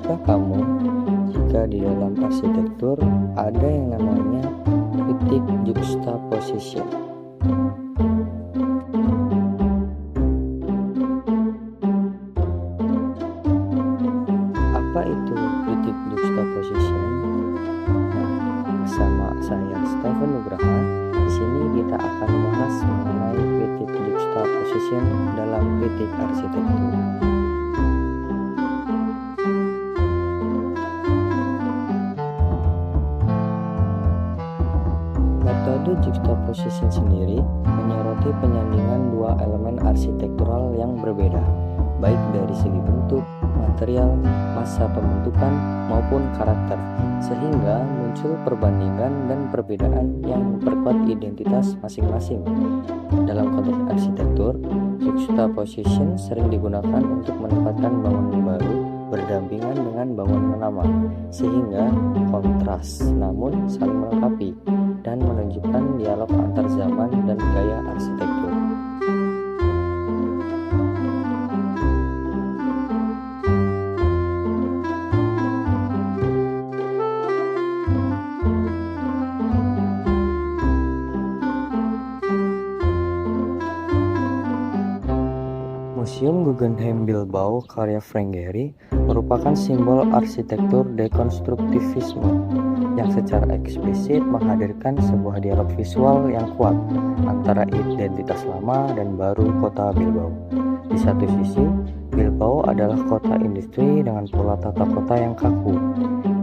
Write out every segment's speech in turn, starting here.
Tahukah kamu jika di dalam arsitektur ada yang namanya kritik juxtaposition? Apa itu kritik juxtaposition? Nah, bersama saya Stephen Nugraha, di sini kita akan membahas mengenai kritik juxtaposition dalam kritik arsitektur. Metode juxtaposition sendiri menyoroti penyandingan dua elemen arsitektural yang berbeda, baik dari segi bentuk, material, masa pembentukan, maupun karakter, sehingga muncul perbandingan dan perbedaan yang memperkuat identitas masing-masing. Dalam konteks arsitektur, juxtaposition sering digunakan untuk menempatkan bangunan baru berdampingan dengan bangunan lama, sehingga kontras namun saling melengkapi dan menunjukkan dialog antar zaman dan gaya arsitektur. Museum Guggenheim Bilbao karya Frank Gehry merupakan simbol arsitektur dekonstruktivisme yang secara eksplisit menghadirkan sebuah dialog visual yang kuat antara identitas lama dan baru kota Bilbao. Di satu sisi, Bilbao adalah kota industri dengan pola tata kota yang kaku,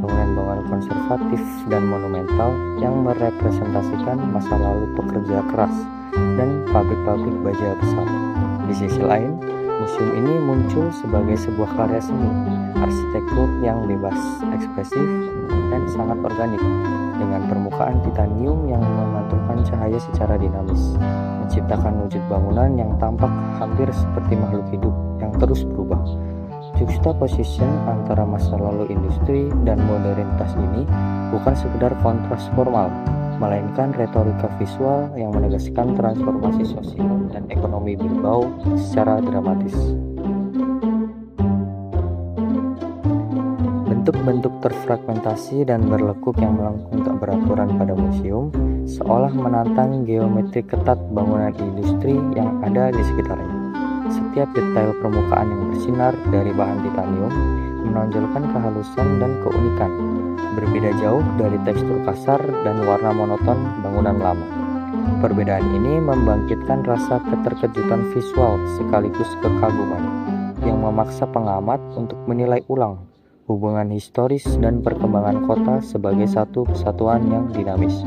bangunan-bangunan konservatif dan monumental yang merepresentasikan masa lalu pekerja keras dan pabrik-pabrik baja besar. Di sisi lain, museum ini muncul sebagai sebuah karya seni arsitektur yang bebas, ekspresif, dan sangat organik, dengan permukaan titanium yang memantulkan cahaya secara dinamis, menciptakan wujud bangunan yang tampak hampir seperti makhluk hidup yang terus berubah. Juxtaposition antara masa lalu industri dan modernitas ini bukan sekedar kontras formal, melainkan retorika visual yang menegaskan transformasi sosial dan ekonomi Bilbao secara dramatis. Bentuk-bentuk terfragmentasi dan berlekuk yang melengkung tak beraturan pada museum seolah menantang geometri ketat bangunan industri yang ada di sekitarnya. Setiap detail permukaan yang bersinar dari bahan titanium menonjolkan kehalusan dan keunikan, berbeda jauh dari tekstur kasar dan warna monoton bangunan lama. Perbedaan ini membangkitkan rasa keterkejutan visual sekaligus kekaguman yang memaksa pengamat untuk menilai ulang hubungan historis dan perkembangan kota sebagai satu kesatuan yang dinamis.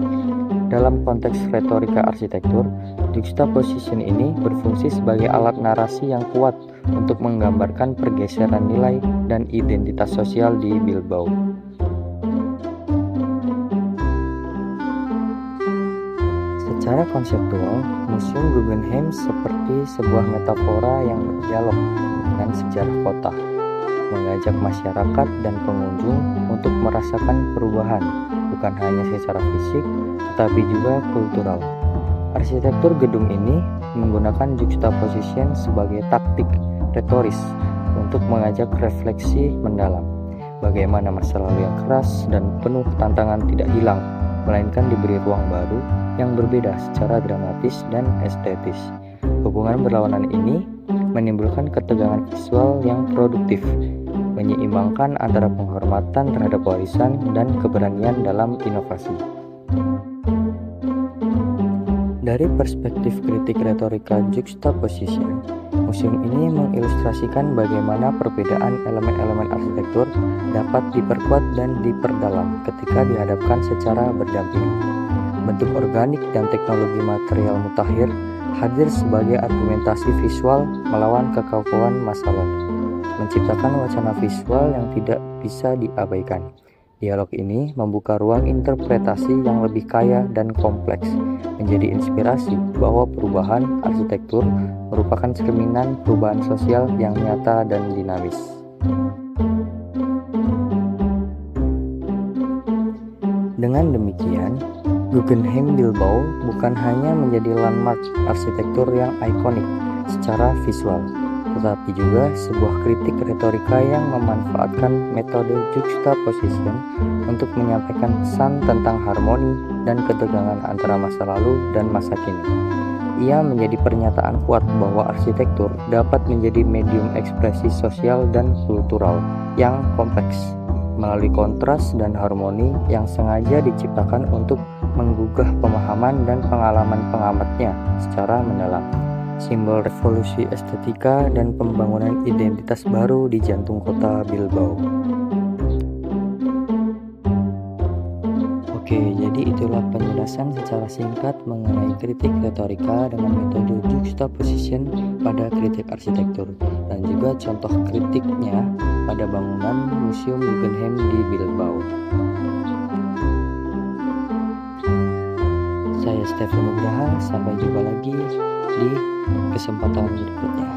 Dalam konteks retorika arsitektur, juxtaposition ini berfungsi sebagai alat narasi yang kuat untuk menggambarkan pergeseran nilai dan identitas sosial di Bilbao. Secara konseptual, Museum Guggenheim seperti sebuah metafora yang berdialog dengan sejarah kota, mengajak masyarakat dan pengunjung untuk merasakan perubahan, bukan hanya secara fisik, tetapi juga kultural. Arsitektur gedung ini menggunakan juxtaposition sebagai taktik retoris untuk mengajak refleksi mendalam. Bagaimana masa lalu yang keras dan penuh tantangan tidak hilang, melainkan diberi ruang baru yang berbeda secara dramatis dan estetis. Hubungan berlawanan ini menimbulkan ketegangan visual yang produktif, menyeimbangkan antara penghormatan terhadap warisan dan keberanian dalam inovasi. Dari perspektif kritik retorika juxtaposition, museum ini mengilustrasikan bagaimana perbedaan elemen-elemen arsitektur dapat diperkuat dan diperdalam ketika dihadapkan secara berdampingan. Bentuk organik dan teknologi material mutakhir hadir sebagai argumentasi visual melawan kekacauan masa lalu, menciptakan wacana visual yang tidak bisa diabaikan. Dialog ini membuka ruang interpretasi yang lebih kaya dan kompleks, menjadi inspirasi bahwa perubahan arsitektur merupakan cerminan perubahan sosial yang nyata dan dinamis. Dengan demikian, Guggenheim Bilbao bukan hanya menjadi landmark arsitektur yang ikonik secara visual, tetapi juga sebuah kritik retorika yang memanfaatkan metode juxtaposition untuk menyampaikan pesan tentang harmoni dan ketegangan antara masa lalu dan masa kini. Ia menjadi pernyataan kuat bahwa arsitektur dapat menjadi medium ekspresi sosial dan kultural yang kompleks melalui kontras dan harmoni yang sengaja diciptakan untuk menggugah pemahaman dan pengalaman pengamatnya secara mendalam. Simbol revolusi estetika dan pembangunan identitas baru di jantung kota Bilbao. Oke, jadi itulah penjelasan secara singkat mengenai kritik retorika dengan metode juxtaposition pada kritik arsitektur dan juga contoh kritiknya pada bangunan Museum Guggenheim di Bilbao. Saya Stefan Nugraha, sampai jumpa lagi di kesempatan berikutnya.